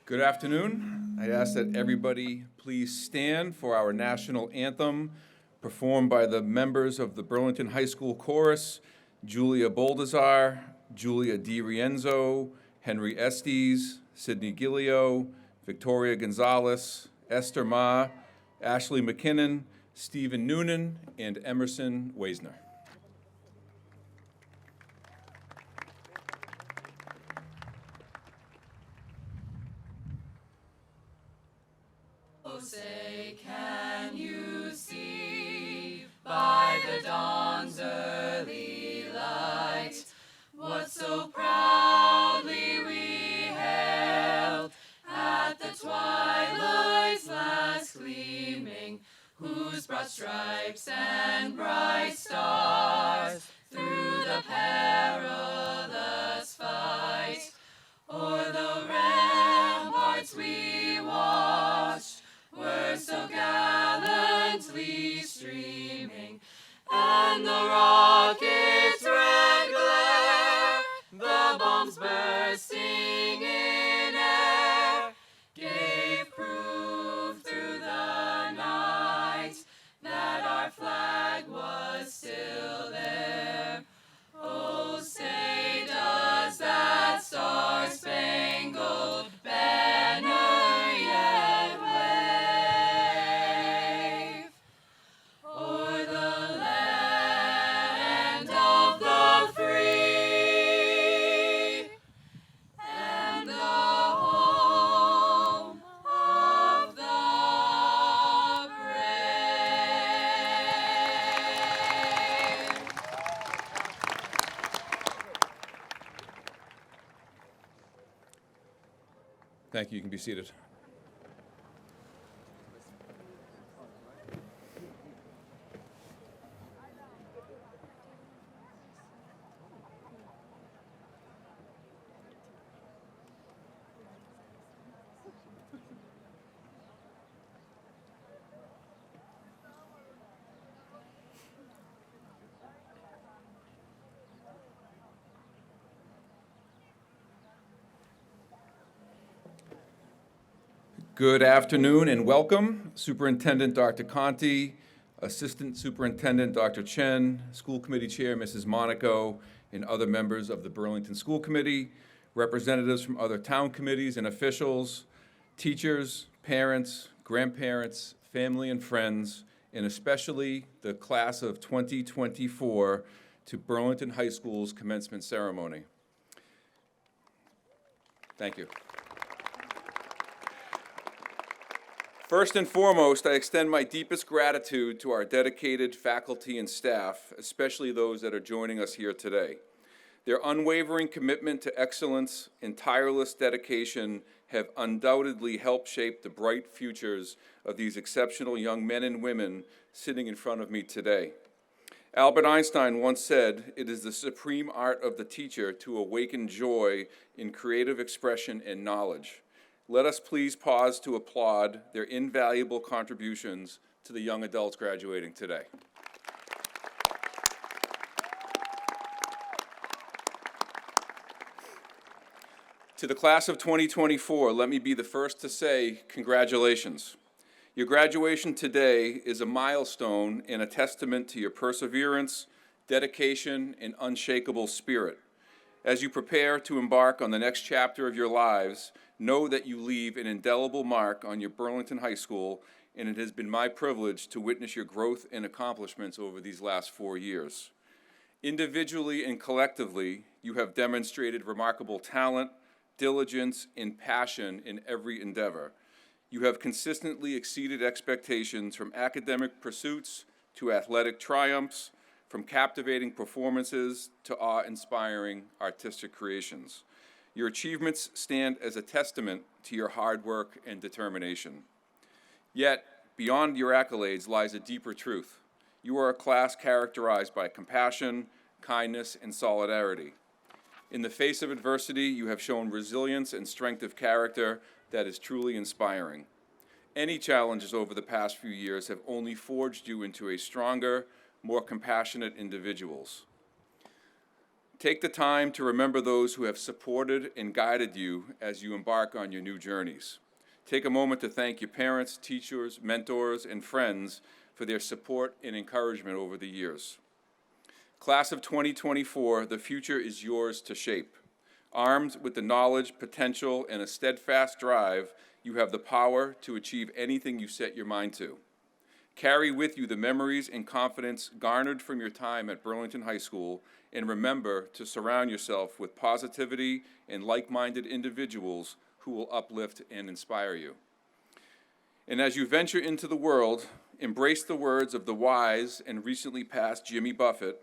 Good afternoon. I ask that everybody please stand for our national anthem performed by the members of the Burlington High School Chorus, Julia Boldazar, Julia DiRienzo, Henry Estes, Sidney Gillio, Victoria Gonzalez, Esther Ma, Ashley McKinnon, Stephen Noonan, and Emerson Weisner. Oh, say, can you see by the dawn's early light what so proudly we hailed at the twilight's last gleaming, whose broad stripes and bright stars through the perilous fight o'er the ramparts we watched were so gallantly streaming, and the rocket's red glare, the bombs bursting in air, gave proof through the night Thank you. You can be seated. Good afternoon and welcome. Superintendent Dr. Conti, Assistant Superintendent Dr. Chen, School Committee Chair Mrs. Monaco, and other members of the Burlington School Committee, representatives from other town committees and officials, teachers, parents, grandparents, family and friends, and especially the class of 2024 to Burlington High School's commencement ceremony. Thank you. First and foremost, I extend my deepest gratitude to our dedicated faculty and staff, especially those that are joining us here today. Their unwavering commitment to excellence and tireless dedication have undoubtedly helped shape the bright futures of these exceptional young men and women sitting in front of me today. Albert Einstein once said, "It is the supreme art of the teacher to awaken joy in creative expression and knowledge." Let us please pause to applaud their invaluable contributions to the young adults graduating today. To the class of 2024, let me be the first to say congratulations. Your graduation today is a milestone and a testament to your perseverance, dedication, and unshakable spirit. As you prepare to embark on the next chapter of your lives, know that you leave an indelible mark on your Burlington High School, and it has been my privilege to witness your growth and accomplishments over these last 4 years. Individually and collectively, you have demonstrated remarkable talent, diligence, and passion in every endeavor. You have consistently exceeded expectations from academic pursuits to athletic triumphs, from captivating performances to awe-inspiring artistic creations. Your achievements stand as a testament to your hard work and determination. Yet, beyond your accolades lies a deeper truth. You are a class characterized by compassion, kindness, and solidarity. In the face of adversity, you have shown resilience and strength of character that is truly inspiring. Any challenges over the past few years have only forged you into a stronger, more compassionate individuals. Take the time to remember those who have supported and guided you as you embark on your new journeys. Take a moment to thank your parents, teachers, mentors, and friends for their support and encouragement over the years. Class of 2024, the future is yours to shape. Armed with the knowledge, potential, and a steadfast drive, you have the power to achieve anything you set your mind to. Carry with you the memories and confidence garnered from your time at Burlington High School, and remember to surround yourself with positivity and like-minded individuals who will uplift and inspire you. And as you venture into the world, embrace the words of the wise and recently passed Jimmy Buffett.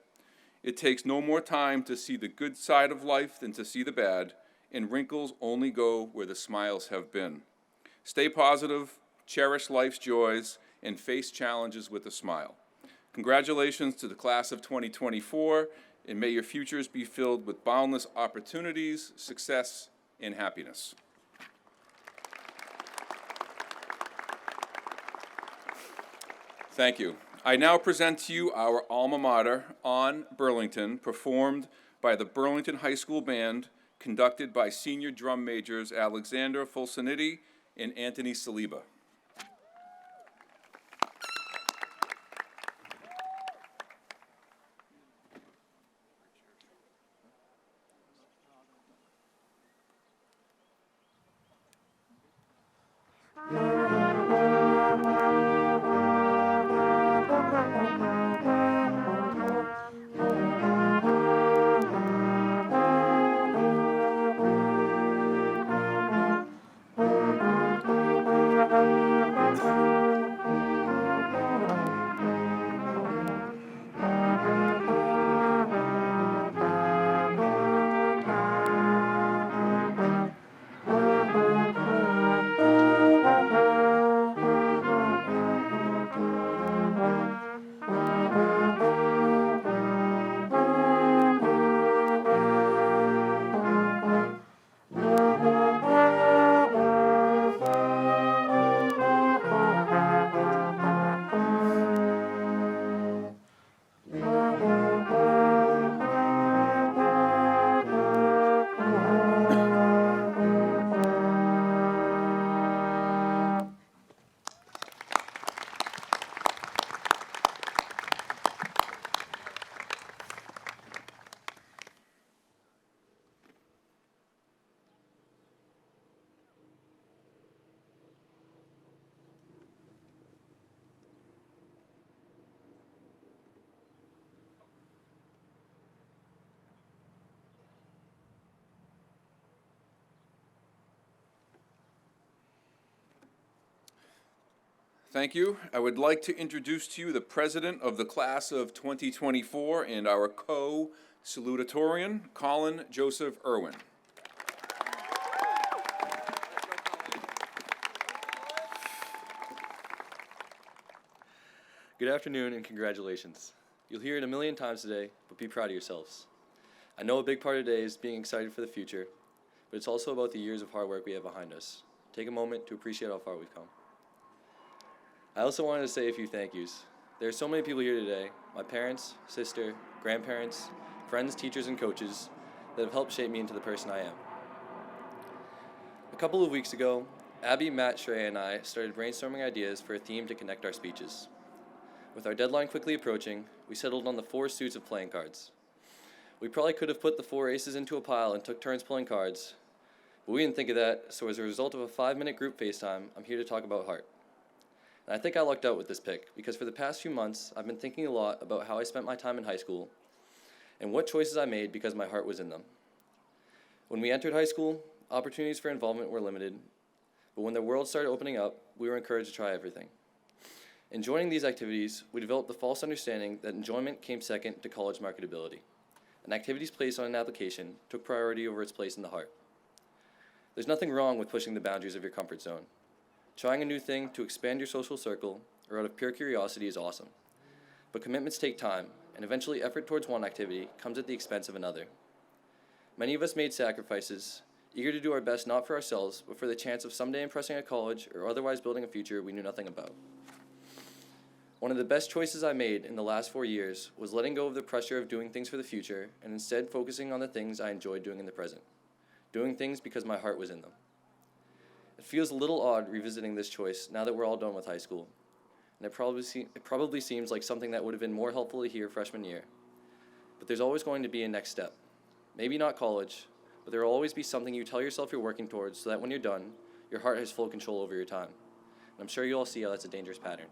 It takes no more time to see the good side of life than to see the bad, and wrinkles only go where the smiles have been. Stay positive, cherish life's joys, and face challenges with a smile. Congratulations to the class of 2024, and may your futures be filled with boundless opportunities, success, and happiness. Thank you. I now present to you our alma mater, On Burlington, performed by the Burlington High School Band, conducted by senior drum majors Alexander Fulsaniti and Anthony Saliba. Thank you. I would like to introduce to you the president of the class of 2024 and our co-salutatorian, Colin Joseph Irwin. Good afternoon and congratulations. You'll hear it a million times today, but be proud of yourselves. I know a big part of today is being excited for the future, but it's also about the years of hard work we have behind us. Take a moment to appreciate how far we've come. I also wanted to say a few thank yous. There are so many people here today, my parents, sister, grandparents, friends, teachers, and coaches that have helped shape me into the person I am. A couple of weeks ago, Abby, Matt, Shrea, and I started brainstorming ideas for a theme to connect our speeches. With our deadline quickly approaching, we settled on the 4 suits of playing cards. We probably could have put the 4 aces into a pile and took turns pulling cards, but we didn't think of that, so as a result of a 5-minute group FaceTime, I'm here to talk about heart. And I think I lucked out with this pick, because for the past few months, I've been thinking a lot about how I spent my time in high school and what choices I made because my heart was in them. When we entered high school, opportunities for involvement were limited, but when the world started opening up, we were encouraged to try everything. In joining these activities, we developed the false understanding that enjoyment came second to college marketability, and activities placed on an application took priority over its place in the heart. There's nothing wrong with pushing the boundaries of your comfort zone. Trying a new thing to expand your social circle or out of pure curiosity is awesome. But commitments take time, and eventually effort towards one activity comes at the expense of another. Many of us made sacrifices, eager to do our best not for ourselves, but for the chance of someday impressing at college or otherwise building a future we knew nothing about. One of the best choices I made in the last 4 years was letting go of the pressure of doing things for the future and instead focusing on the things I enjoyed doing in the present. Doing things because my heart was in them. It feels a little odd revisiting this choice now that we're all done with high school, and it probably seems like something that would have been more helpful to hear freshman year. But there's always going to be a next step. Maybe not college, but there will always be something you tell yourself you're working towards so that when you're done, your heart has full control over your time. And I'm sure you all see how that's a dangerous pattern.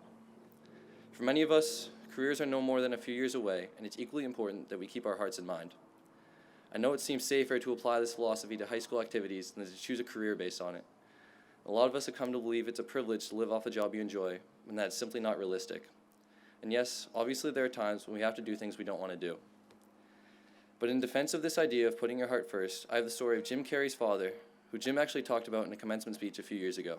For many of us, careers are no more than a few years away, and it's equally important that we keep our hearts in mind. I know it seems safer to apply this philosophy to high school activities than to choose a career based on it. A lot of us have come to believe it's a privilege to live off a job you enjoy, when that's simply not realistic. And yes, obviously there are times when we have to do things we don't want to do. But in defense of this idea of putting your heart first, I have the story of Jim Carrey's father, who Jim actually talked about in a commencement speech a few years ago.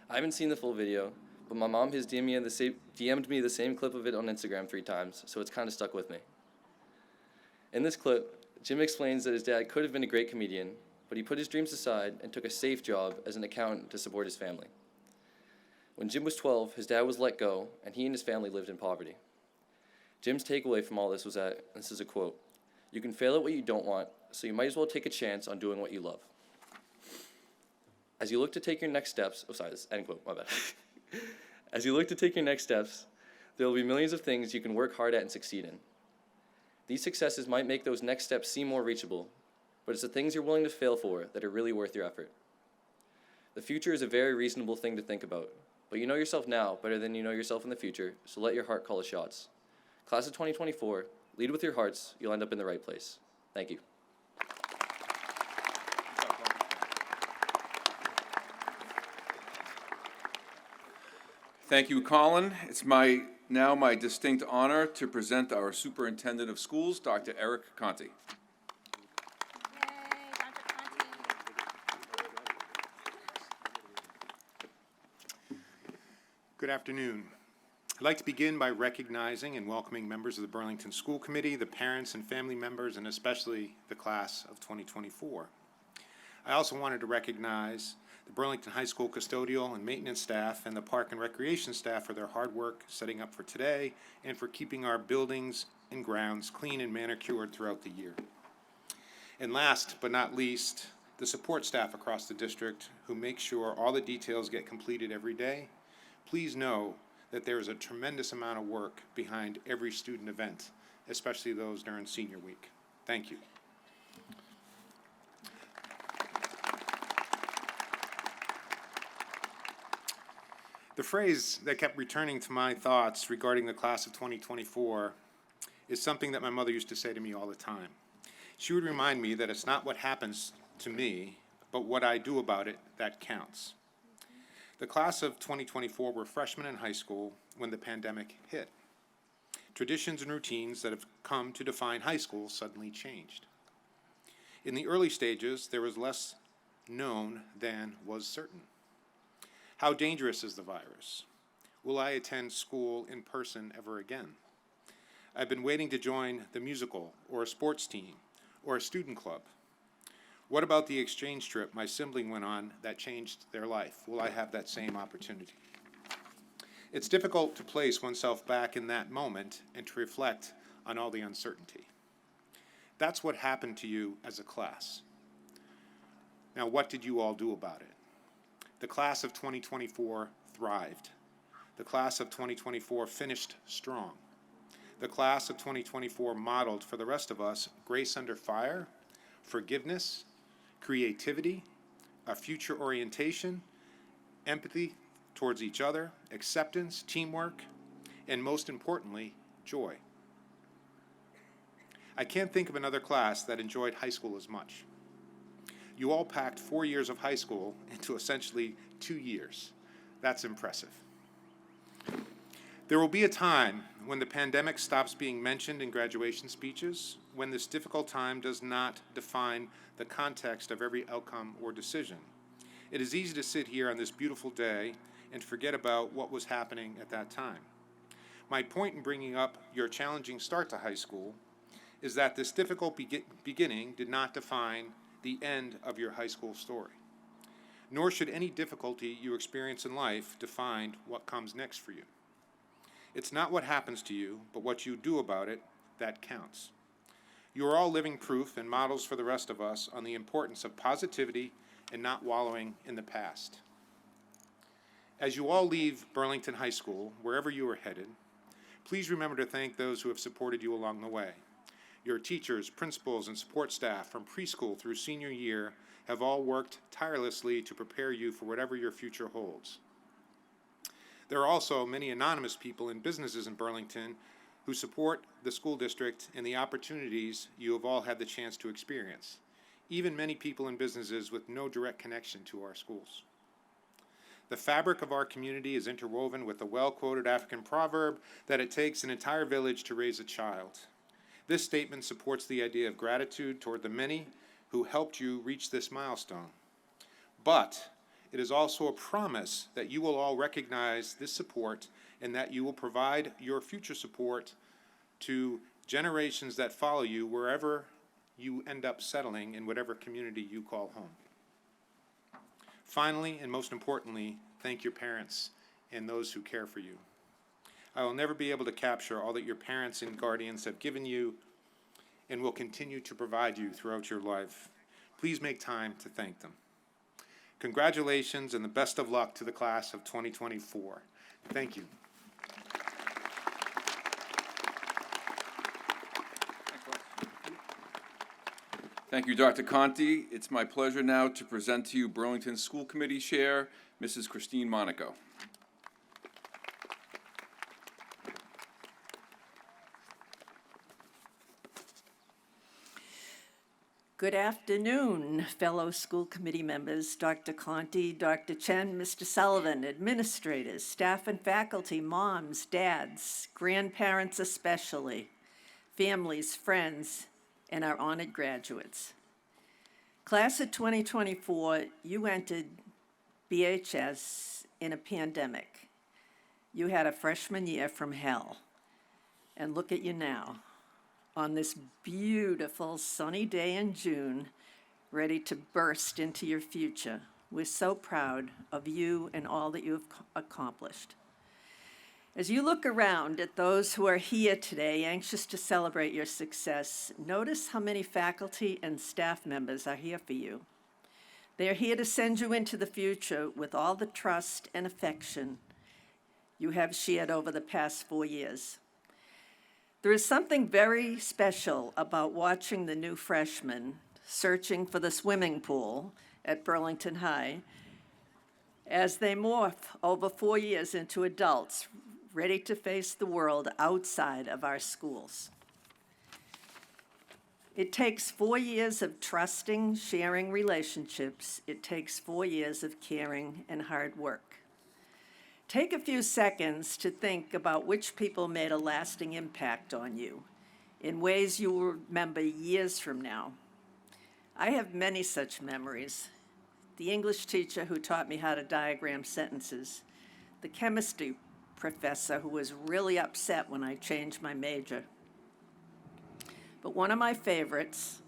I haven't seen the full video, but my mom has DM'd me the same clip of it on Instagram 3 times, so it's kind of stuck with me. In this clip, Jim explains that his dad could have been a great comedian, but he put his dreams aside and took a safe job as an accountant to support his family. When Jim was 12, his dad was let go, and he and his family lived in poverty. Jim's takeaway from all this was that, and this is a quote, "You can fail at what you don't want, so you might as well take a chance on doing what you love." As you look to take your next steps, end quote, my bad. As you look to take your next steps, there will be millions of things you can work hard at and succeed in. These successes might make those next steps seem more reachable, but it's the things you're willing to fail for that are really worth your effort. The future is a very reasonable thing to think about, but you know yourself now better than you know yourself in the future, so let your heart call the shots. Class of 2024, lead with your hearts, you'll end up in the right place. Thank you. Thank you, Colin. It's now my distinct honor to present our Superintendent of Schools, Dr. Eric Conti. Good afternoon. I'd like to begin by recognizing and welcoming members of the Burlington School Committee, the parents and family members, and especially the class of 2024. I also wanted to recognize the Burlington High School custodial and maintenance staff and the park and recreation staff for their hard work setting up for today and for keeping our buildings and grounds clean and manicured throughout the year. And last but not least, the support staff across the district who make sure all the details get completed every day. Please know that there is a tremendous amount of work behind every student event, especially those during senior week. Thank you. The phrase that kept returning to my thoughts regarding the class of 2024 is something that my mother used to say to me all the time. She would remind me that it's not what happens to me, but what I do about it that counts. The class of 2024 were freshmen in high school when the pandemic hit. Traditions and routines that have come to define high school suddenly changed. In the early stages, there was less known than was certain. How dangerous is the virus? Will I attend school in person ever again? I've been waiting to join the musical or a sports team or a student club. What about the exchange trip my sibling went on that changed their life? Will I have that same opportunity? It's difficult to place oneself back in that moment and to reflect on all the uncertainty. That's what happened to you as a class. Now, what did you all do about it? The class of 2024 thrived. The class of 2024 finished strong. The class of 2024 modeled for the rest of us grace under fire, forgiveness, creativity, a future orientation, empathy towards each other, acceptance, teamwork, and most importantly, joy. I can't think of another class that enjoyed high school as much. You all packed 4 years of high school into essentially 2 years. That's impressive. There will be a time when the pandemic stops being mentioned in graduation speeches, when this difficult time does not define the context of every outcome or decision. It is easy to sit here on this beautiful day and forget about what was happening at that time. My point in bringing up your challenging start to high school is that this difficult beginning did not define the end of your high school story. Nor should any difficulty you experience in life define what comes next for you. It's not what happens to you, but what you do about it that counts. You are all living proof and models for the rest of us on the importance of positivity and not wallowing in the past. As you all leave Burlington High School, wherever you are headed, please remember to thank those who have supported you along the way. Your teachers, principals, and support staff from preschool through senior year have all worked tirelessly to prepare you for whatever your future holds. There are also many anonymous people and businesses in Burlington who support the school district and the opportunities you have all had the chance to experience, even many people and businesses with no direct connection to our schools. The fabric of our community is interwoven with the well-quoted African proverb that it takes an entire village to raise a child. This statement supports the idea of gratitude toward the many who helped you reach this milestone. But it is also a promise that you will all recognize this support and that you will provide your future support to generations that follow you wherever you end up settling in whatever community you call home. Finally, and most importantly, thank your parents and those who care for you. I will never be able to capture all that your parents and guardians have given you and will continue to provide you throughout your life. Please make time to thank them. Congratulations and the best of luck to the class of 2024. Thank you. Thank you, Dr. Conti. It's my pleasure now to present to you Burlington School Committee Chair, Mrs. Christine Monaco. Good afternoon, fellow school committee members, Dr. Conti, Dr. Chen, Mr. Sullivan, administrators, staff and faculty, moms, dads, grandparents especially, families, friends, and our honored graduates. Class of 2024, you entered BHS in a pandemic. You had a freshman year from hell. And look at you now, on this beautiful sunny day in June, ready to burst into your future. We're so proud of you and all that you've accomplished. As you look around at those who are here today, anxious to celebrate your success, notice how many faculty and staff members are here for you. They are here to send you into the future with all the trust and affection you have shared over the past 4 years. There is something very special about watching the new freshmen searching for the swimming pool at Burlington High as they morph over 4 years into adults ready to face the world outside of our schools. It takes 4 years of trusting, sharing relationships. It takes 4 years of caring and hard work. Take a few seconds to think about which people made a lasting impact on you in ways you will remember years from now. I have many such memories. The English teacher who taught me how to diagram sentences, the chemistry professor who was really upset when I changed my major. But one of my favorites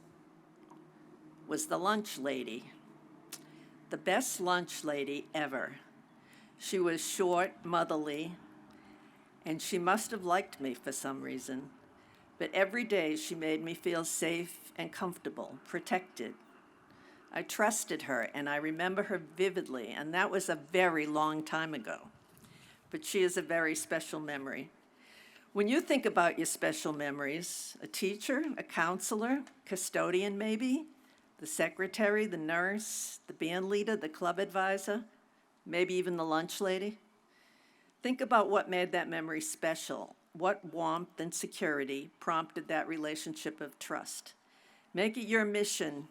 was the lunch lady. The best lunch lady ever. She was short, motherly, and she must have liked me for some reason. But every day she made me feel safe and comfortable, protected. I trusted her, and I remember her vividly, and that was a very long time ago. But she is a very special memory. When you think about your special memories, a teacher, a counselor, custodian maybe, the secretary, the nurse, the band leader, the club advisor, maybe even the lunch lady, think about what made that memory special. What warmth and security prompted that relationship of trust? Make it your mission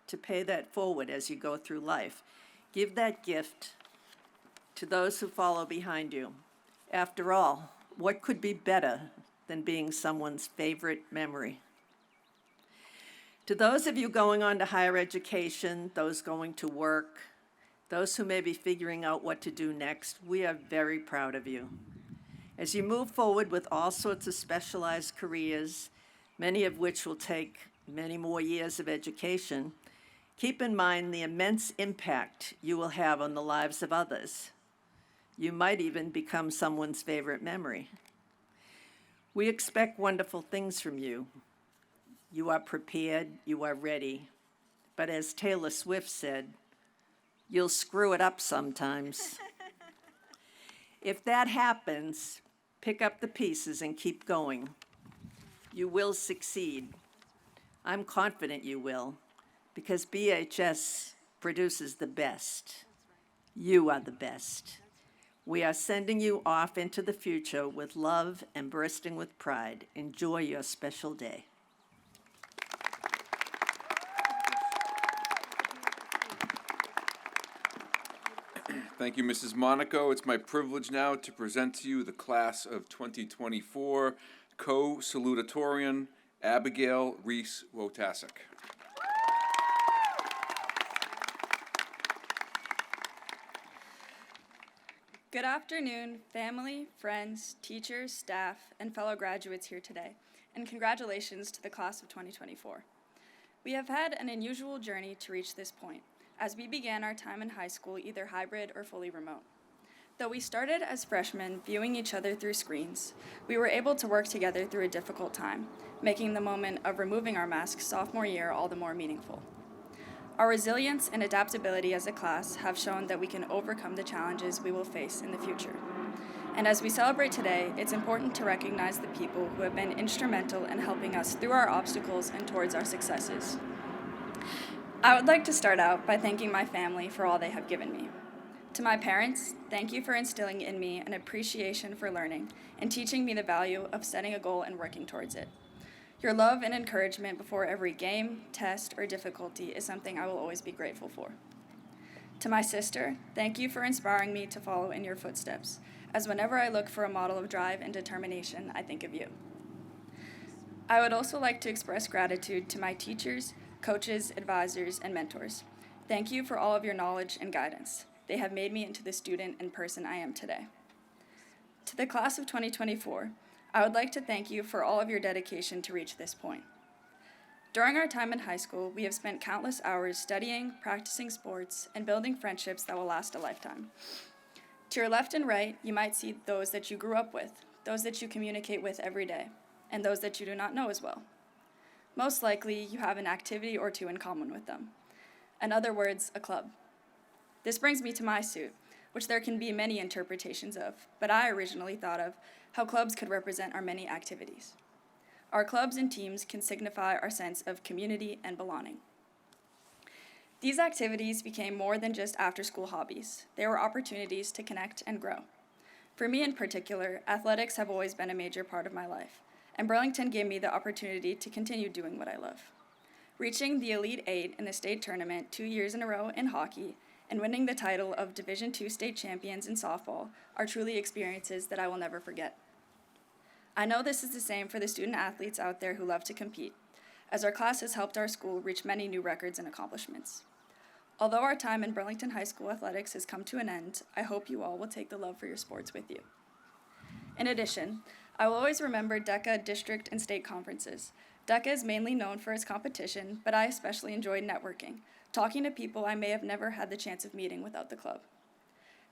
to pay that forward as you go through life. Give that gift to those who follow behind you. After all, what could be better than being someone's favorite memory? To those of you going on to higher education, those going to work, those who may be figuring out what to do next, we are very proud of you. As you move forward with all sorts of specialized careers, many of which will take many more years of education, keep in mind the immense impact you will have on the lives of others. You might even become someone's favorite memory. We expect wonderful things from you. You are prepared, you are ready. But as Taylor Swift said, you'll screw it up sometimes. If that happens, pick up the pieces and keep going. You will succeed. I'm confident you will, because BHS produces the best. You are the best. We are sending you off into the future with love and bursting with pride. Enjoy your special day. Thank you, Mrs. Monaco. It's my privilege now to present to you the class of 2024 co-salutatorian, Abigail Reese Wasacasic. Good afternoon, family, friends, teachers, staff, and fellow graduates here today, and congratulations to the class of 2024. We have had an unusual journey to reach this point, as we began our time in high school either hybrid or fully remote. Though we started as freshmen viewing each other through screens, we were able to work together through a difficult time, making the moment of removing our masks sophomore year all the more meaningful. Our resilience and adaptability as a class have shown that we can overcome the challenges we will face in the future. And as we celebrate today, it's important to recognize the people who have been instrumental in helping us through our obstacles and towards our successes. I would like to start out by thanking my family for all they have given me. To my parents, thank you for instilling in me an appreciation for learning and teaching me the value of setting a goal and working towards it. Your love and encouragement before every game, test, or difficulty is something I will always be grateful for. To my sister, thank you for inspiring me to follow in your footsteps, as whenever I look for a model of drive and determination, I think of you. I would also like to express gratitude to my teachers, coaches, advisors, and mentors. Thank you for all of your knowledge and guidance. They have made me into the student and person I am today. To the class of 2024, I would like to thank you for all of your dedication to reach this point. During our time in high school, we have spent countless hours studying, practicing sports, and building friendships that will last a lifetime. To your left and right, you might see those that you grew up with, those that you communicate with every day, and those that you do not know as well. Most likely, you have an activity or two in common with them. In other words, a club. This brings me to my suit, which there can be many interpretations of, but I originally thought of how clubs could represent our many activities. Our clubs and teams can signify our sense of community and belonging. These activities became more than just after-school hobbies. They were opportunities to connect and grow. For me in particular, athletics have always been a major part of my life, and Burlington gave me the opportunity to continue doing what I love. Reaching the Elite Eight in the state tournament 2 years in a row in hockey and winning the title of Division II state champions in softball are truly experiences that I will never forget. I know this is the same for the student athletes out there who love to compete, as our class has helped our school reach many new records and accomplishments. Although our time in Burlington High School athletics has come to an end, I hope you all will take the love for your sports with you. In addition, I will always remember DECA district and state conferences. DECA is mainly known for its competition, but I especially enjoyed networking, talking to people I may have never had the chance of meeting without the club.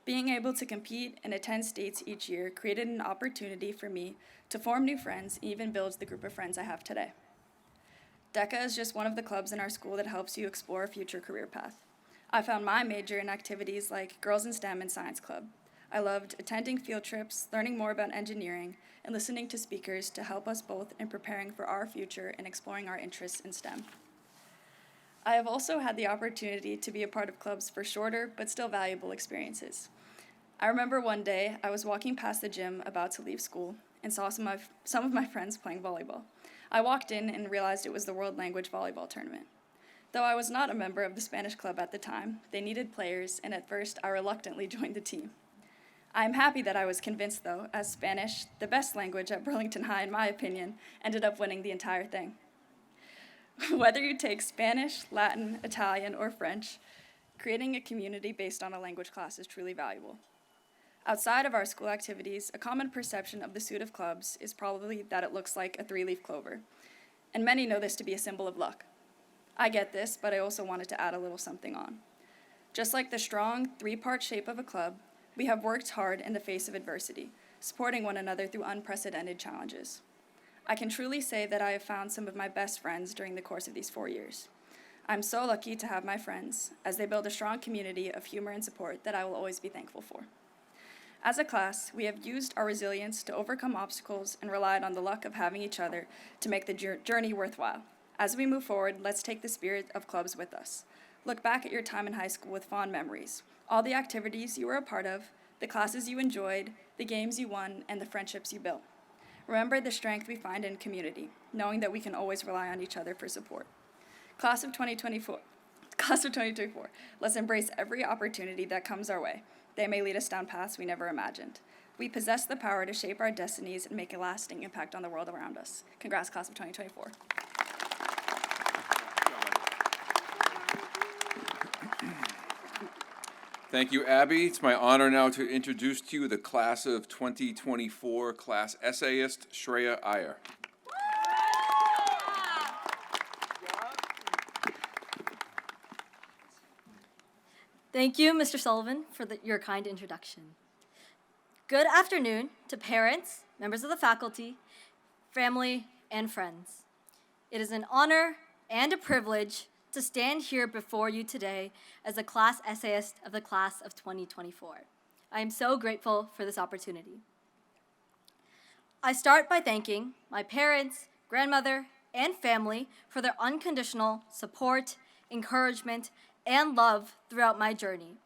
Being able to compete and attend states each year created an opportunity for me to form new friends and even build the group of friends I have today. DECA is just one of the clubs in our school that helps you explore a future career path. I found my major in activities like Girls in STEM and Science Club. I loved attending field trips, learning more about engineering, and listening to speakers to help us both in preparing for our future and exploring our interests in STEM. I have also had the opportunity to be a part of clubs for shorter but still valuable experiences. I remember one day I was walking past the gym about to leave school and saw some of my friends playing volleyball. I walked in and realized it was the World Language Volleyball Tournament. Though I was not a member of the Spanish club at the time, they needed players, and at first I reluctantly joined the team. I am happy that I was convinced, though, as Spanish, the best language at Burlington High in my opinion, ended up winning the entire thing. Whether you take Spanish, Latin, Italian, or French, creating a community based on a language class is truly valuable. Outside of our school activities, a common perception of the suit of clubs is probably that it looks like a three-leaf clover, and many know this to be a symbol of luck. I get this, but I also wanted to add a little something on. Just like the strong three-part shape of a club, we have worked hard in the face of adversity, supporting one another through unprecedented challenges. I can truly say that I have found some of my best friends during the course of these 4 years. I'm so lucky to have my friends, as they build a strong community of humor and support that I will always be thankful for. As a class, we have used our resilience to overcome obstacles and relied on the luck of having each other to make the journey worthwhile. As we move forward, let's take the spirit of clubs with us. Look back at your time in high school with fond memories, all the activities you were a part of, the classes you enjoyed, the games you won, and the friendships you built. Remember the strength we find in community, knowing that we can always rely on each other for support. Class of 2024, let's embrace every opportunity that comes our way. They may lead us down paths we never imagined. We possess the power to shape our destinies and make a lasting impact on the world around us. Congrats, Class of 2024. Thank you, Abby. It's my honor now to introduce to you the Class of 2024 class essayist, Shrea Ayer. Thank you, Mr. Sullivan, for your kind introduction. Good afternoon to parents, members of the faculty, family, and friends. It is an honor and a privilege to stand here before you today as a class essayist of the class of 2024. I am so grateful for this opportunity. I start by thanking my parents, grandmother, and family for their unconditional support, encouragement, and love throughout my journey.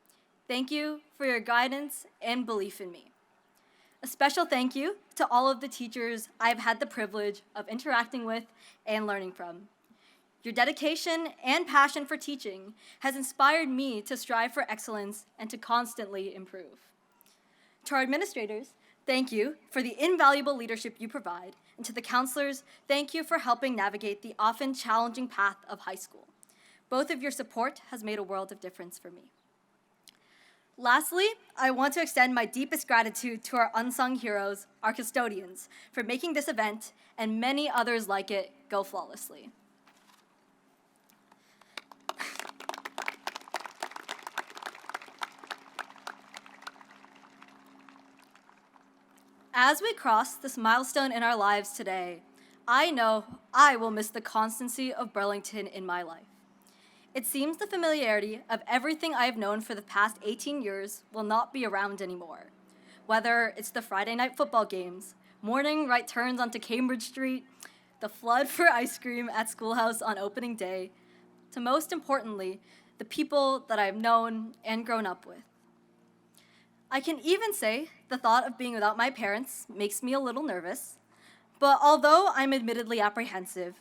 Thank you for your guidance and belief in me. A special thank you to all of the teachers I've had the privilege of interacting with and learning from. Your dedication and passion for teaching has inspired me to strive for excellence and to constantly improve. To our administrators, thank you for the invaluable leadership you provide, and to the counselors, thank you for helping navigate the often challenging path of high school. Both of your support has made a world of difference for me. Lastly, I want to extend my deepest gratitude to our unsung heroes, our custodians, for making this event and many others like it go flawlessly. As we cross this milestone in our lives today, I know I will miss the constancy of Burlington in my life. It seems the familiarity of everything I have known for the past 18 years will not be around anymore. Whether it's the Friday night football games, morning right turns onto Cambridge Street, the flood for ice cream at Schoolhouse on opening day, to most importantly, the people that I've known and grown up with. I can even say the thought of being without my parents makes me a little nervous, but although I'm admittedly apprehensive,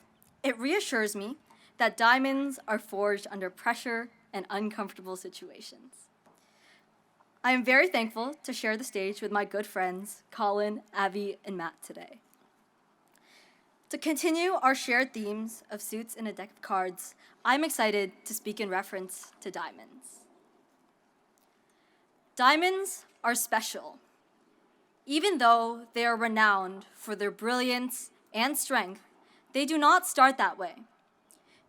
it reassures me that diamonds are forged under pressure and uncomfortable situations. I am very thankful to share the stage with my good friends, Colin, Abby, and Matt today. To continue our shared themes of suits and a deck of cards, I'm excited to speak in reference to diamonds. Diamonds are special. Even though they are renowned for their brilliance and strength, they do not start that way.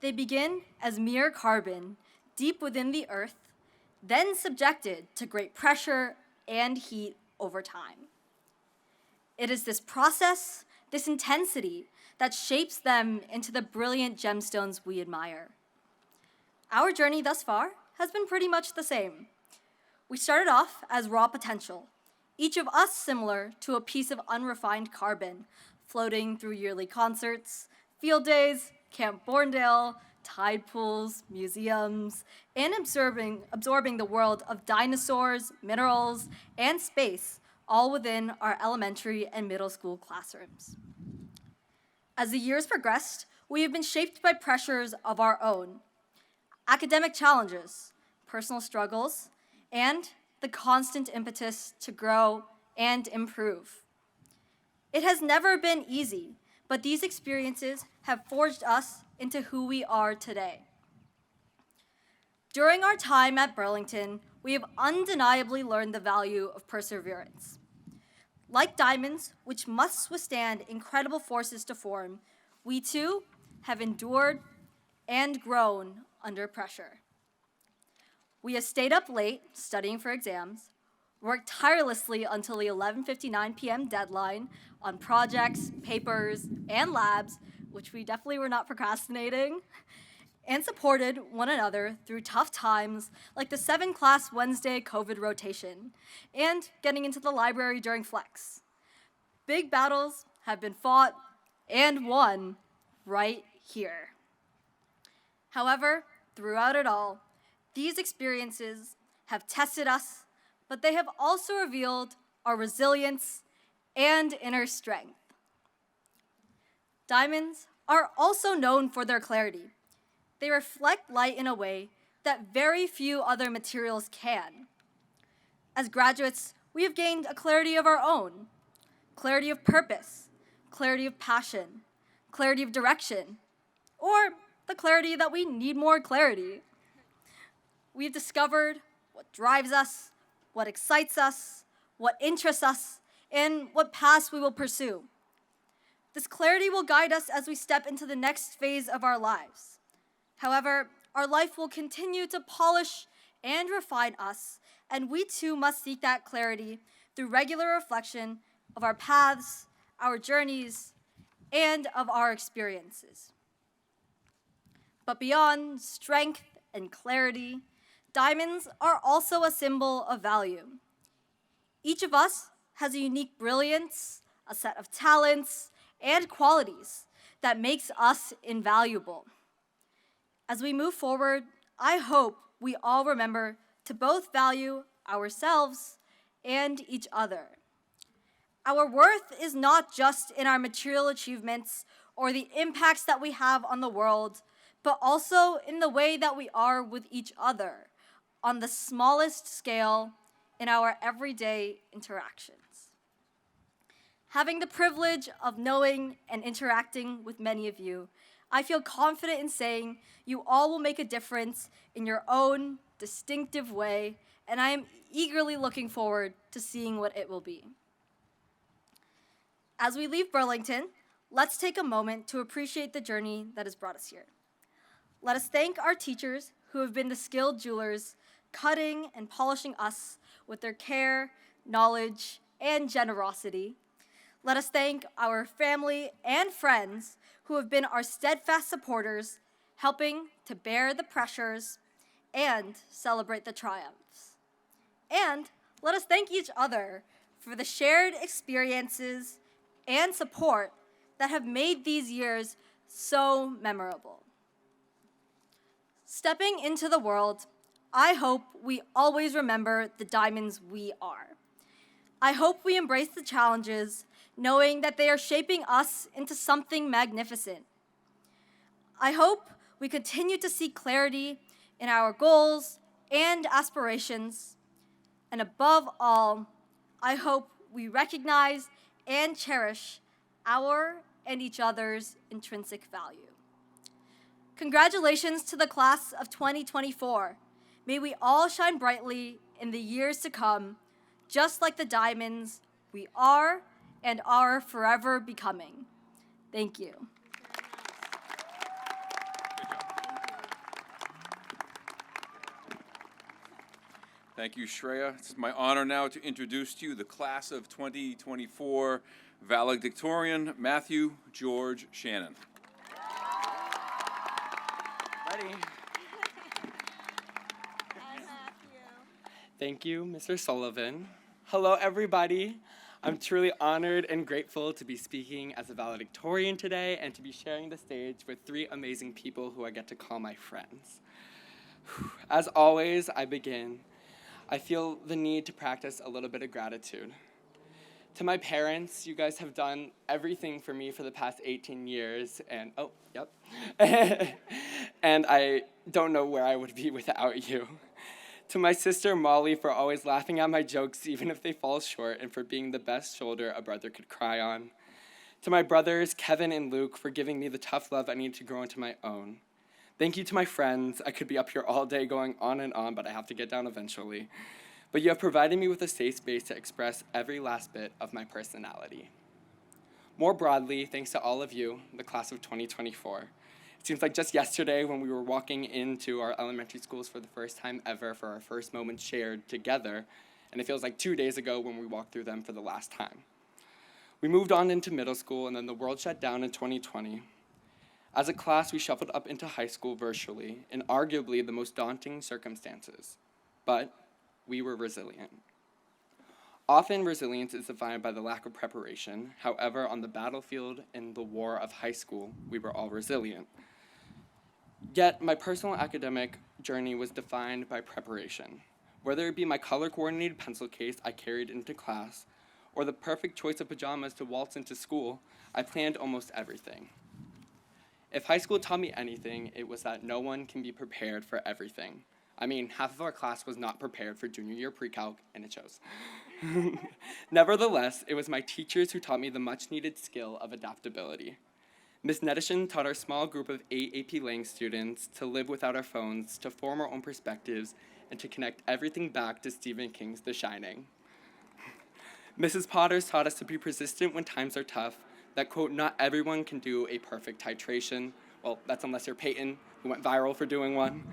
They begin as mere carbon deep within the earth, then subjected to great pressure and heat over time. It is this process, this intensity, that shapes them into the brilliant gemstones we admire. Our journey thus far has been pretty much the same. We started off as raw potential, each of us similar to a piece of unrefined carbon, floating through yearly concerts, field days, Camp Borndale, tide pools, museums, and absorbing the world of dinosaurs, minerals, and space, all within our elementary and middle school classrooms. As the years progressed, we have been shaped by pressures of our own, academic challenges, personal struggles, and the constant impetus to grow and improve. It has never been easy, but these experiences have forged us into who we are today. During our time at Burlington, we have undeniably learned the value of perseverance. Like diamonds, which must withstand incredible forces to form, we too have endured and grown under pressure. We have stayed up late studying for exams, worked tirelessly until the 11:59 p.m. deadline on projects, papers, and labs, which we definitely were not procrastinating, and supported one another through tough times like the 7-class Wednesday COVID rotation and getting into the library during flex. Big battles have been fought and won right here. However, throughout it all, these experiences have tested us, but they have also revealed our resilience and inner strength. Diamonds are also known for their clarity. They reflect light in a way that very few other materials can. As graduates, we have gained a clarity of our own, clarity of purpose, clarity of passion, clarity of direction, or the clarity that we need more clarity. We've discovered what drives us, what excites us, what interests us, and what paths we will pursue. This clarity will guide us as we step into the next phase of our lives. However, our life will continue to polish and refine us, and we too must seek that clarity through regular reflection of our paths, our journeys, and of our experiences. But beyond strength and clarity, diamonds are also a symbol of value. Each of us has a unique brilliance, a set of talents, and qualities that makes us invaluable. As we move forward, I hope we all remember to both value ourselves and each other. Our worth is not just in our material achievements or the impacts that we have on the world, but also in the way that we are with each other on the smallest scale in our everyday interactions. Having the privilege of knowing and interacting with many of you, I feel confident in saying you all will make a difference in your own distinctive way, and I am eagerly looking forward to seeing what it will be. As we leave Burlington, let's take a moment to appreciate the journey that has brought us here. Let us thank our teachers who have been the skilled jewelers, cutting and polishing us with their care, knowledge, and generosity. Let us thank our family and friends who have been our steadfast supporters, helping to bear the pressures and celebrate the triumphs. And let us thank each other for the shared experiences and support that have made these years so memorable. Stepping into the world, I hope we always remember the diamonds we are. I hope we embrace the challenges, knowing that they are shaping us into something magnificent. I hope we continue to seek clarity in our goals and aspirations. And above all, I hope we recognize and cherish our and each other's intrinsic value. Congratulations to the class of 2024. May we all shine brightly in the years to come, just like the diamonds we are and are forever becoming. Thank you. Thank you, Shrea. It's my honor now to introduce to you the class of 2024 valedictorian, Matthew George Shannon. Ready. Thank you, Mr. Sullivan. Hello, everybody. I'm truly honored and grateful to be speaking as a valedictorian today and to be sharing the stage with three amazing people who I get to call my friends. As always, I feel the need to practice a little bit of gratitude. To my parents, you guys have done everything for me for the past 18 years, and and I don't know where I would be without you. To my sister Molly for always laughing at my jokes even if they fall short and for being the best shoulder a brother could cry on. To my brothers Kevin and Luke for giving me the tough love I need to grow into my own. Thank you to my friends. I could be up here all day going on and on, but I have to get down eventually. But you have provided me with a safe space to express every last bit of my personality. More broadly, thanks to all of you, the class of 2024. It seems like just yesterday when we were walking into our elementary schools for the first time ever for our first moments shared together, and it feels like 2 days ago when we walked through them for the last time. We moved on into middle school, and then the world shut down in 2020. As a class, we shuffled up into high school virtually, in arguably the most daunting circumstances. But we were resilient. Often, resilience is defined by the lack of preparation. However, on the battlefield in the war of high school, we were all resilient. Yet, my personal academic journey was defined by preparation. Whether it be my color-coordinated pencil case I carried into class, or the perfect choice of pajamas to waltz into school, I planned almost everything. If high school taught me anything, it was that no one can be prepared for everything. I mean, half of our class was not prepared for junior year pre-calc, and it shows. Nevertheless, it was my teachers who taught me the much-needed skill of adaptability. Ms. Nedishin taught our small group of 8 AP Lang students to live without our phones, to form our own perspectives, and to connect everything back to Stephen King's The Shining. Mrs. Potters taught us to be persistent when times are tough, that, quote, not everyone can do a perfect titration. Well, that's unless you're Peyton, who went viral for doing one.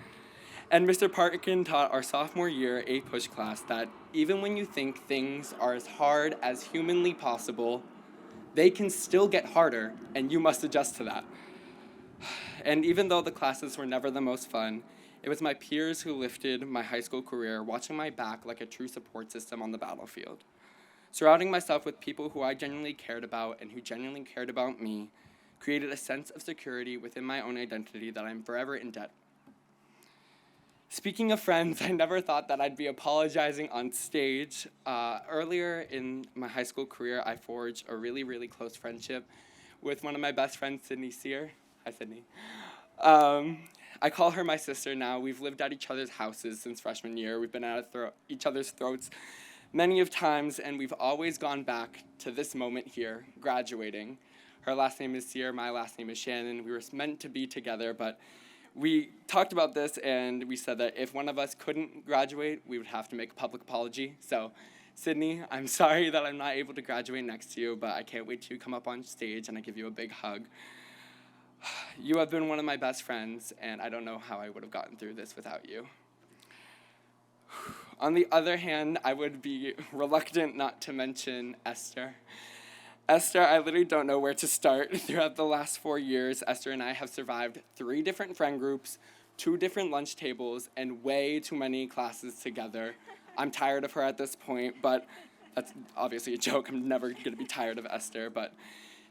And Mr. Parkin taught our sophomore year A-Push class that even when you think things are as hard as humanly possible, they can still get harder, and you must adjust to that. And even though the classes were never the most fun, it was my peers who lifted my high school career, watching my back like a true support system on the battlefield. Surrounding myself with people who I genuinely cared about and who genuinely cared about me created a sense of security within my own identity that I'm forever in debt. Speaking of friends, I never thought that I'd be apologizing on stage. Earlier in my high school career, I forged a really, really close friendship with one of my best friends, Sydney Sear. Hi, Sydney. I call her my sister now. We've lived at each other's houses since freshman year. We've been at each other's throats many of times, and we've always gone back to this moment here, graduating. Her last name is Sear, my last name is Shannon. We were meant to be together, but we talked about this, and we said that if one of us couldn't graduate, we would have to make a public apology. So, Sydney, I'm sorry that I'm not able to graduate next to you, but I can't wait till you come up on stage and I give you a big hug. You have been one of my best friends, and I don't know how I would have gotten through this without you. On the other hand, I would be reluctant not to mention Esther. Esther, I literally don't know where to start. Throughout the last 4 years, Esther and I have survived 3 different friend groups, 2 different lunch tables, and way too many classes together. I'm tired of her at this point, but that's obviously a joke. I'm never going to be tired of Esther, but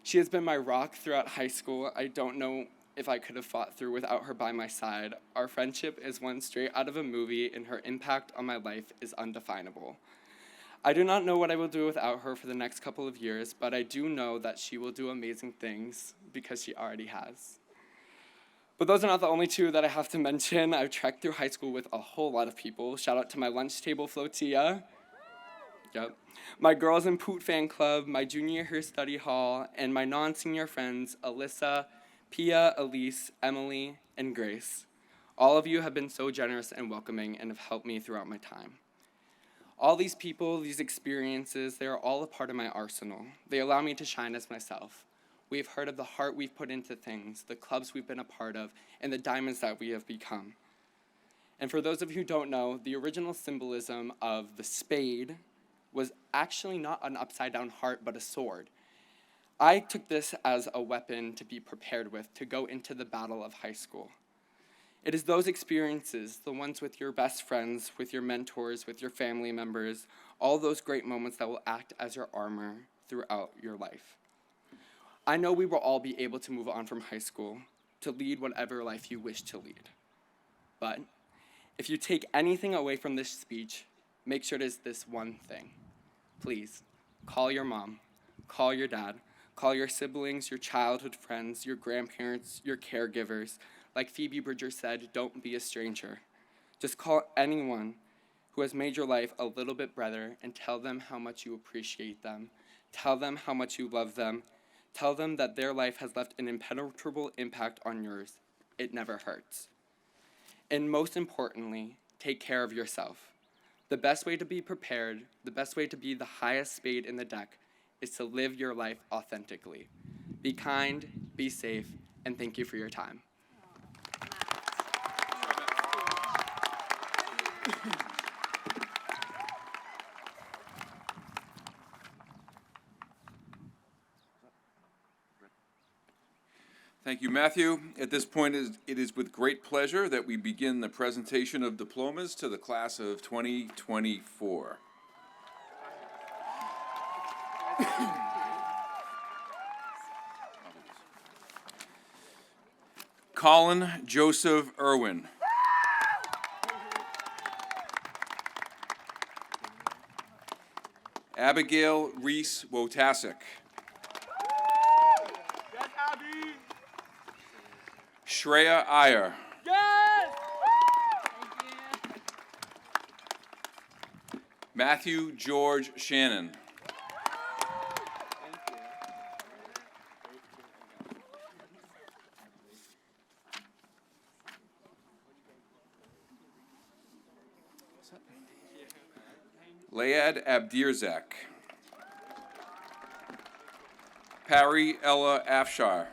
she has been my rock throughout high school. I don't know if I could have fought through without her by my side. Our friendship is one straight out of a movie, and her impact on my life is undefinable. I do not know what I will do without her for the next couple of years, but I do know that she will do amazing things because she already has. But those are not the only two that I have to mention. I've trekked through high school with a whole lot of people. Shout out to my lunch table flotilla. Yep. My Girls in Poot fan club, my junior year study hall, and my non-senior friends, Alyssa, Pia, Elise, Emily, and Grace. All of you have been so generous and welcoming and have helped me throughout my time. All these people, these experiences, they are all a part of my arsenal. They allow me to shine as myself. We've heard of the heart we've put into things, the clubs we've been a part of, and the diamonds that we have become. And for those of you who don't know, the original symbolism of the spade was actually not an upside-down heart, but a sword. I took this as a weapon to be prepared with to go into the battle of high school. It is those experiences, the ones with your best friends, with your mentors, with your family members, all those great moments that will act as your armor throughout your life. I know we will all be able to move on from high school to lead whatever life you wish to lead. But if you take anything away from this speech, make sure it is this one thing. Please, call your mom, call your dad, call your siblings, your childhood friends, your grandparents, your caregivers. Like Phoebe Bridger said, don't be a stranger. Just call anyone who has made your life a little bit better and tell them how much you appreciate them. Tell them how much you love them. Tell them that their life has left an impenetrable impact on yours. It never hurts. And most importantly, take care of yourself. The best way to be prepared, the best way to be the highest spade in the deck is to live your life authentically. Be kind, be safe, and thank you for your time. Thank you, Matthew. At this point, it is with great pleasure that we begin the presentation of diplomas to the class of 2024. Colin Joseph Irwin. Abigail Reese Wasacasic. Shrea Ayer. Matthew George Shannon. Layad Abdirzak. Parry Ella Afshar.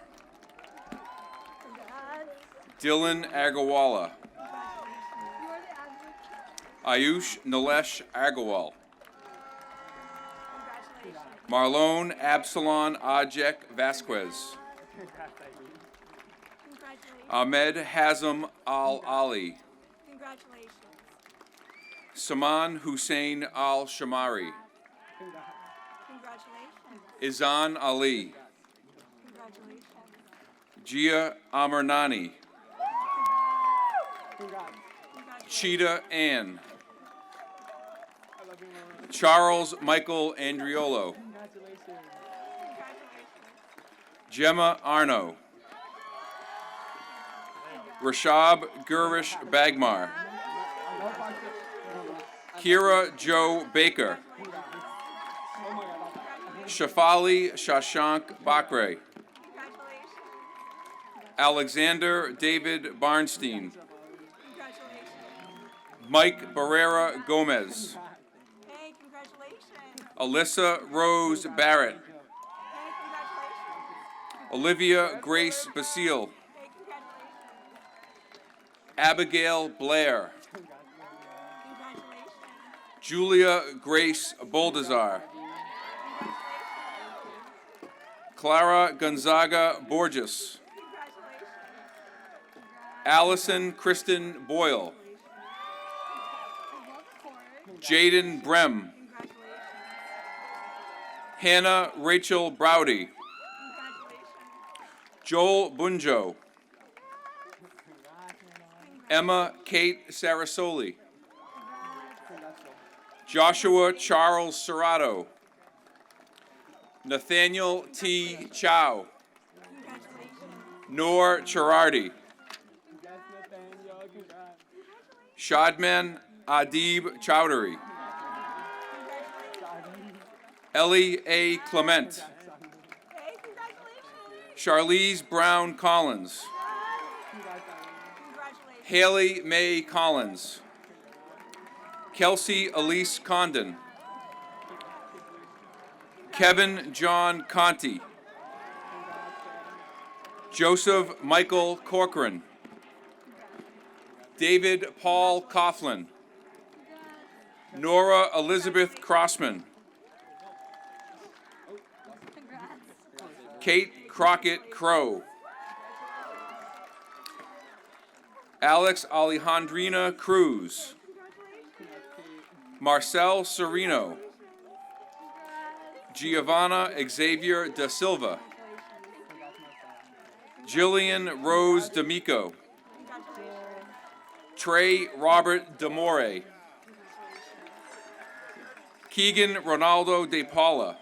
Dylan Agarwala. Ayush Nilesh Agarwal. Marlone Absalon Ajek Vasquez. Ahmed Hazem Al Ali. Saman Hussein Al Shamari. Izan Ali. Gia Amarnani. Cheetah Ann. Charles Michael Andriolo. Gemma Arno. Rashab Gurish Bagmar. Kira Joe Baker. Shafali Shashank Bakre. Alexander David Barnstein. Mike Barrera Gomez. Hey, congratulations. Alyssa Rose Barrett. Hey, congratulations. Olivia Grace Basile. Hey, congratulations. Abigail Blair. Congratulations. Julia Grace Boldazar. Clara Gonzaga Borges. Allison Kristen Boyle. Jaden Brem. Hannah Rachel Browdy. Joel Bunjo. Emma Kate Sarasoli. Joshua Charles Serrato. Nathaniel T. Chow. Noor Chirardi. Shadman Adib Chowdhury. Ellie A. Clement. Hey, congratulations. Charlize Brown Collins. Congratulations. Haley May Collins. Kelsey Elise Condon. Kevin John Conti. Joseph Michael Corcoran. David Paul Coughlin. Nora Elizabeth Crossman. Kate Crockett Crow. Alex Alejandrina Cruz. Marcel Sereno. Giovanna Xavier da Silva. Jillian Rose D'Amico. Trey Robert Demore. Keegan Ronaldo De Paula.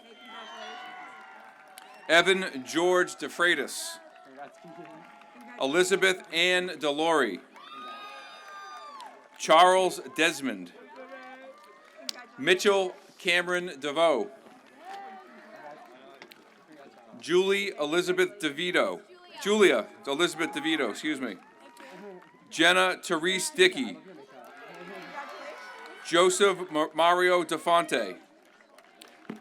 Evan George DeFreitas. Elizabeth Ann DeLaurie. Charles Desmond. Mitchell Cameron DeVoe. Julia Elizabeth DeVito, excuse me. Jenna Therese Dickey. Joseph Mario DeFonte.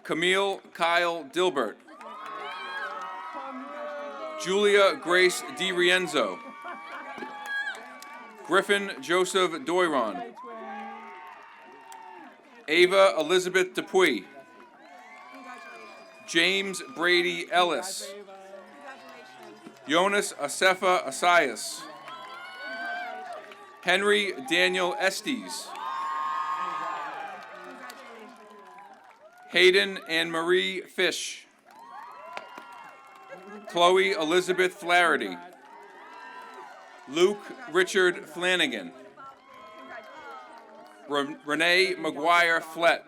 Camille Kyle Dilbert. Julia Grace DiRienzo. Griffin Joseph Doiron. Ava Elizabeth Dupuy. James Brady Ellis. Jonas Asefa Asias. Henry Daniel Estes. Hayden Anne Marie Fish. Chloe Elizabeth Flaherty. Luke Richard Flanagan. Renee McGuire Flett.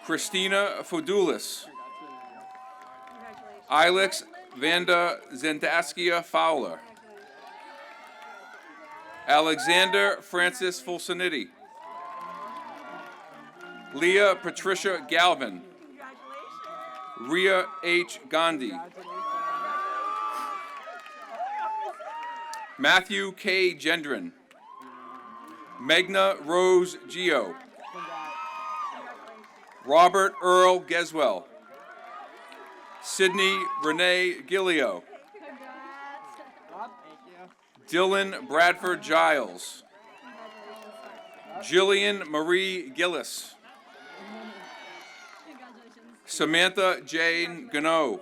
Christina Fodulis. Ilex Vanda Zendaskia Fowler. Alexander Francis Fulsanity. Leah Patricia Galvin. Ria H. Gandhi. Matthew K. Gendron. Megna Rose Gio. Robert Earl Geswell. Sydney Renee Gillio. Dylan Bradford Giles. Jillian Marie Gillis. Samantha Jane Gano.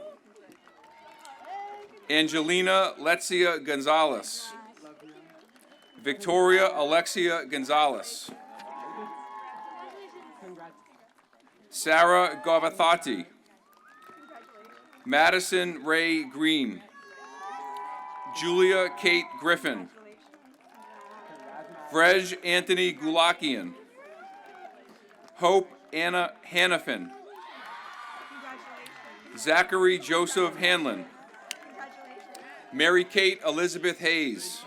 Angelina Letzia Gonzalez. Victoria Alexia Gonzalez. Sarah Gavathati. Madison Ray Green. Julia Kate Griffin. Vrej Anthony Gulakian. Hope Anna Hannafin. Zachary Joseph Hanlon. Mary Kate Elizabeth Hayes.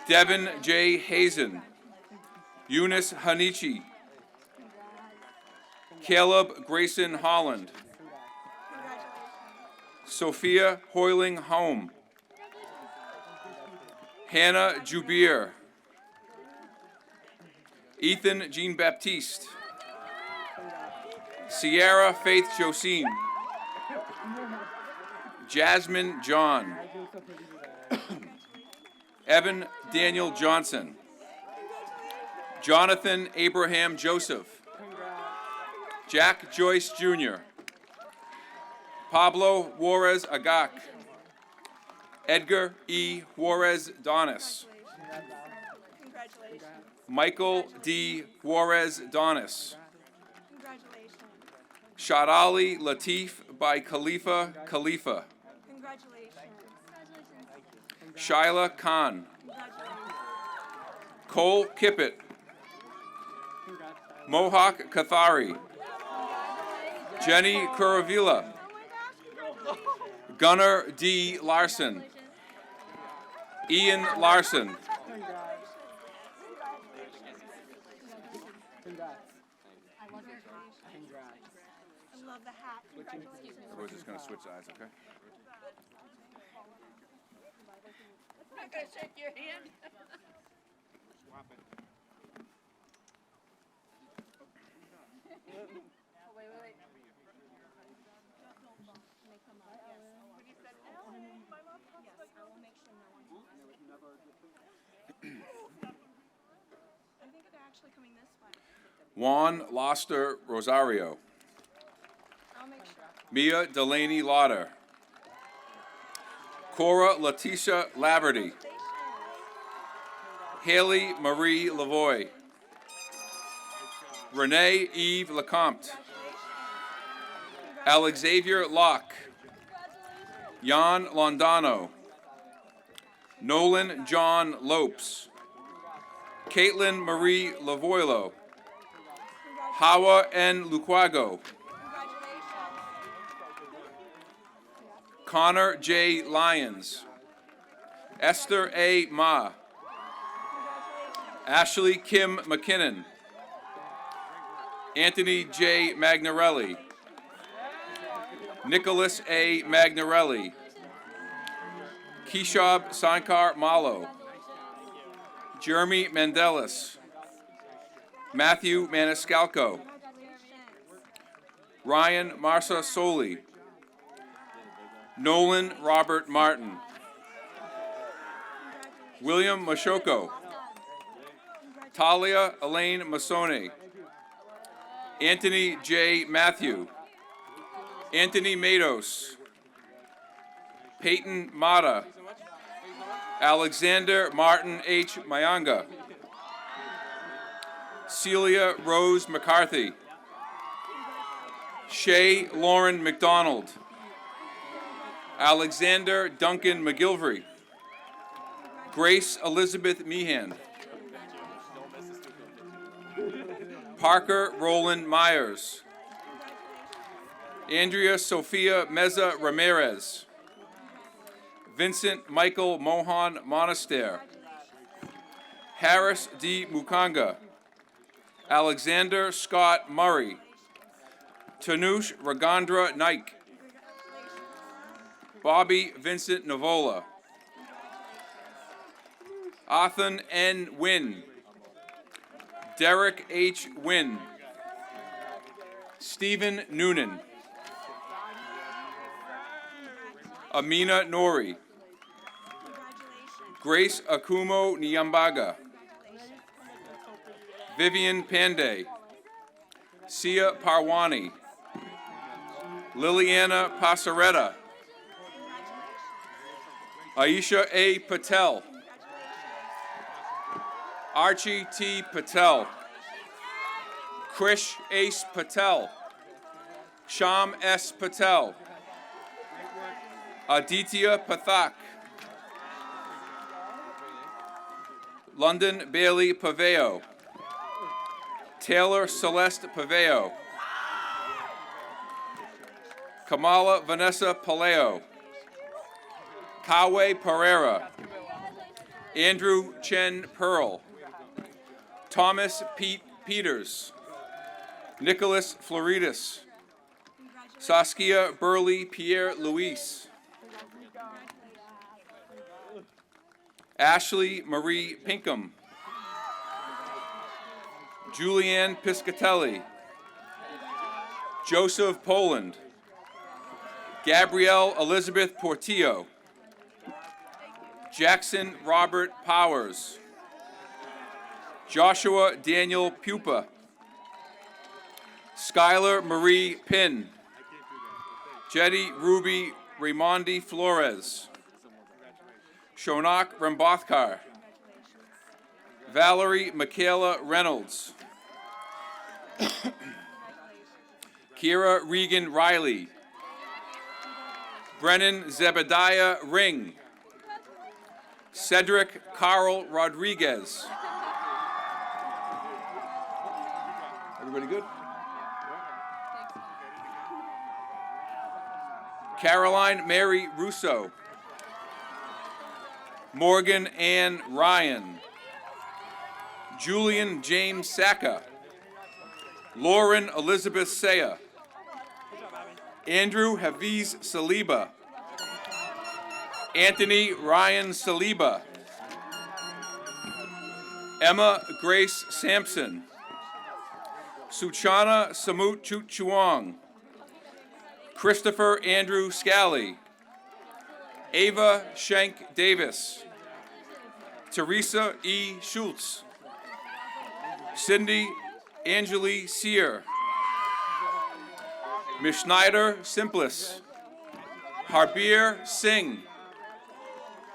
Devin J. Hazen. Eunice Hanichi. Caleb Grayson Holland. Sophia Hoyling Home. Hannah Jubir. Ethan Jean Baptiste. Sierra Faith Josine. Jasmine John. Evan Daniel Johnson. Jonathan Abraham Joseph. Jack Joyce Jr. Pablo Juarez Agak. Edgar E. Juarez Donis. Michael D. Juarez Donis. Shadali Latif by Khalifa Khalifa. Shyla Khan. Cole Kippett. Mohawk Kathari. Jenny Kuravila. Gunnar D. Larson. Ian Larson. Congrats. Congrats. Congrats. I love the hat. Congratulations. Everyone's just going to switch sides, okay? I'm not going to shake your hand. Swap it. Wait. When you said Ellen, my mom talks about I will make sure no one I think they're actually coming this way. Juan Loster Rosario. I'll make sure. Mia Delaney Lauder. Cora Letitia Laverty. Haley Marie Lavoie. Renee Eve Lecomte. Alexavier Locke. Jan Londano. Nolan John Lopes. Caitlin Marie Lavoilo. Hawa N. Luquago. Connor J. Lyons. Esther A. Ma. Ashley Kim McKinnon. Anthony J. Magnarelli. Nicholas A. Magnarelli. Keshab Sankar Malo. Jeremy Mandelis. Matthew Maniscalco. Ryan Marsa Soli. Nolan Robert Martin. William Mashoko. Talia Elaine Masone. Anthony J. Matthew. Anthony Matos. Peyton Mata. Alexander Martin H. Mayanga. Celia Rose McCarthy. Shea Lauren McDonald. Alexander Duncan McGilvery. Grace Elizabeth Meehan. Parker Roland Myers. Andrea Sophia Meza Ramirez. Vincent Michael Mohan Monaster. Harris D. Mukanga. Alexander Scott Murray. Tanush Ragandra Naik. Bobby Vincent Navola. Athan N. Wynn. Derek H. Wynn. Stephen Noonan. Amina Nori. Grace Akumo Nyambaga. Vivian Pandey. Sia Parwani. Liliana Pasaretta. Aisha A. Patel. Archie T. Patel. Krish Ace Patel. Sham S. Patel. Aditya Pathak. London Bailey Paveo. Taylor Celeste Paveo. Kamala Vanessa Paleo. Kawe Pereira. Andrew Chen Pearl. Thomas Pete Peters. Nicholas Floridis. Saskia Burley Pierre Luis. Ashley Marie Pinkham. Julianne Piscatelli. Joseph Poland. Gabrielle Elizabeth Portillo. Jackson Robert Powers. Joshua Daniel Pupa. Skylar Marie Pinn. Jetty Ruby Raimondi Flores. Shonak Rambothkar. Valerie Michaela Reynolds. Kira Regan Riley. Brennan Zebediah Ring. Cedric Carl Rodriguez. Everybody good? Caroline Mary Russo. Morgan Ann Ryan, Julian James Sacca, Lauren Elizabeth Saya, Andrew Hafiz Saliba, Anthony Ryan Saliba, Emma Grace Sampson, Suchana Samut Chuang, Christopher Andrew Scally, Ava Shank Davis, Teresa E. Schultz, Cindy Angeli Sear, Mishneider Simplis, Harbir Singh,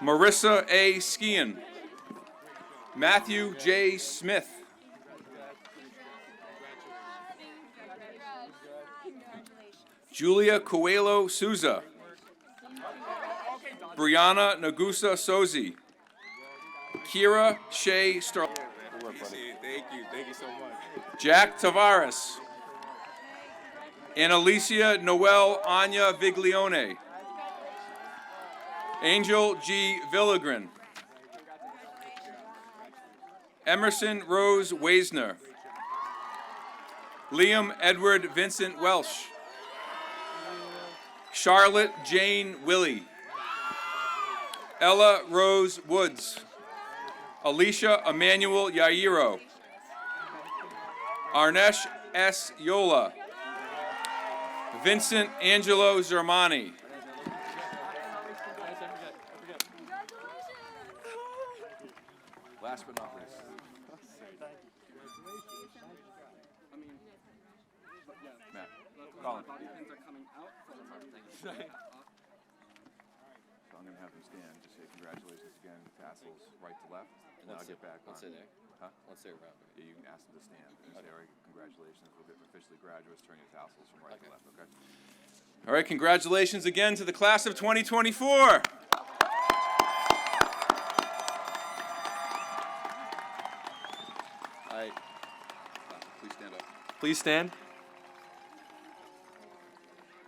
Marissa A. Skian, Matthew J. Smith, Julia Coelho Souza, Brianna Nagusa Sozi, Kira Shea Sterling, Thank you so much. Jack Tavares, and Alicia Noel Anya Viglione, Angel G. Villagran, Emerson Rose Weisner, Liam Edward Vincent Welsh, Charlotte Jane Willie, Ella Rose Woods, Alicia Emmanuel Yairo, Arnesh S. Yola, Vincent Angelo Zermani, last but not least. Matt, Colin. So I'm going to have them stand, just say congratulations again, tassels right to left, and then I'll get back on. Let's say there. Huh? Let's say around. Yeah, you can ask them to stand and say, all right, congratulations, we'll get officially graduates, turn your tassels from right to left, okay? All right, congratulations again to the class of 2024. All right. Please stand up. Please stand.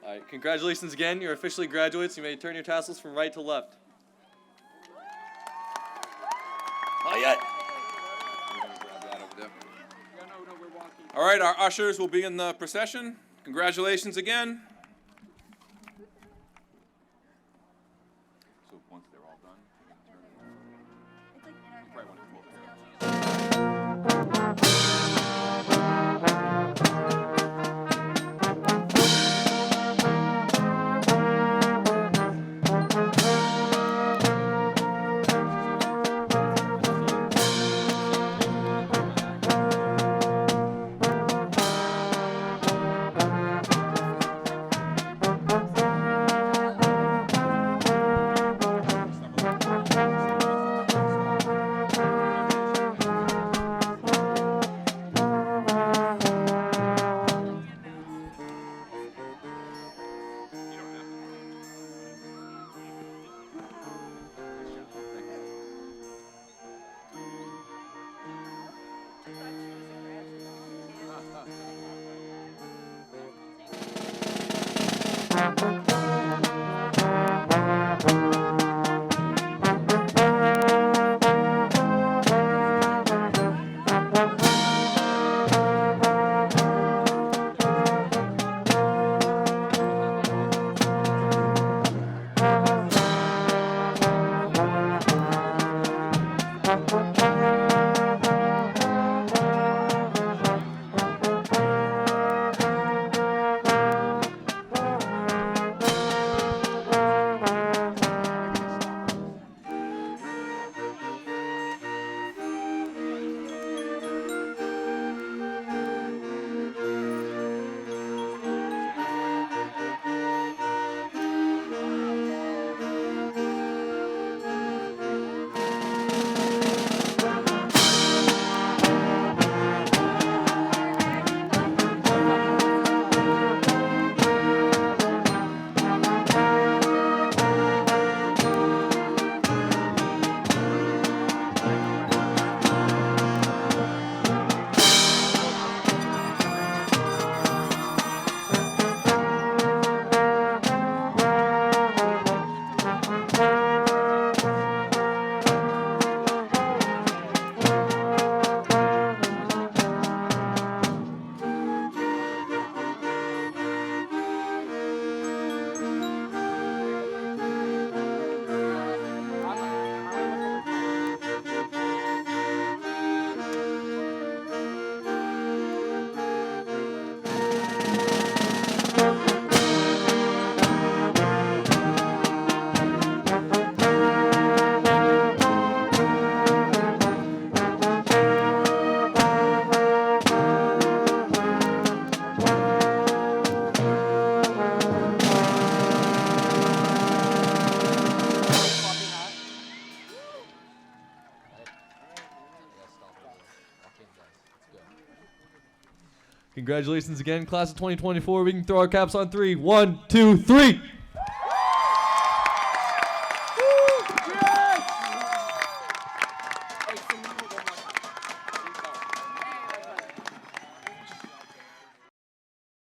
All right, congratulations again. You're officially graduates. You may turn your tassels from right to left. Not yet. All right, our ushers will be in the procession. Congratulations again. So once they're all done, you probably want to come over here. Congratulations again, class of 2024. We can throw our caps on 3. 1, 2, 3.